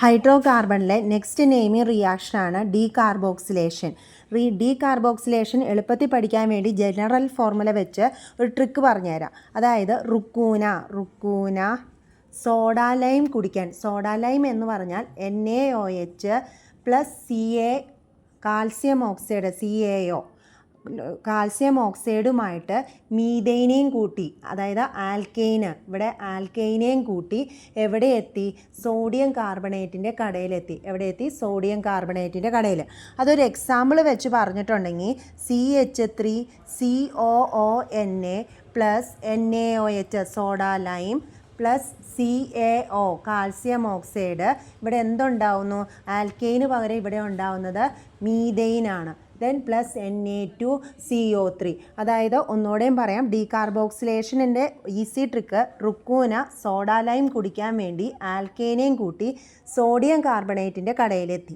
Hydro കാർബണിലെ next naming റിയാക്ഷനാണ് decarboxylation. Decarboxylation എളുപ്പത്തിൽ പഠിക്കാൻ വേണ്ടി ജനറൽ ഫോർമുല വെച്ച് ഒരു ട്രിക്ക് പറഞ്ഞുതരാം. അതായത് റുക്കൂന സോഡ ലൈം കുടിക്കാൻ. സോഡ ലൈം എന്ന് പറഞ്ഞാൽ NaOH plus Ca calcium oxide CaO calcium ഓക്സൈഡുമായിട്ട് മീഥൈനെയും കൂട്ടി, അതായത് ആൽക്കെയിന്, ഇവിടെ ആൽക്കെയിനെയും കൂട്ടി എവിടെ എത്തി? സോഡിയം കാർബണേറ്റിൻ്റെ കടയിലെത്തി. എവിടെ എത്തി? സോഡിയം കാർബണേറ്റിൻ്റെ കടയിൽ. അതൊരു എക്സാമ്പിൾ വെച്ച് പറഞ്ഞിട്ടുണ്ടെങ്കിൽ CH3COONA plus NaOH soda lime plus CaO calcium oxide. ഇവിടെ എന്തുണ്ടാവുന്നു? ആൽക്കെയിന് പകരം ഇവിടെ ഉണ്ടാവുന്നത് മീഥൈനാണ്. Then plus Na2CO3. അതായത് ഒന്നുകൂടെയും പറയാം, ഡീകാർബോക്സിലേഷനിൻ്റെ ഈസി ട്രിക്ക് റുക്കൂന സോഡ ലൈം കുടിക്കാൻ വേണ്ടി ആൽക്കെയിനെയും കൂട്ടി സോഡിയം കാർബണേറ്റിൻ്റെ കടയിലെത്തി.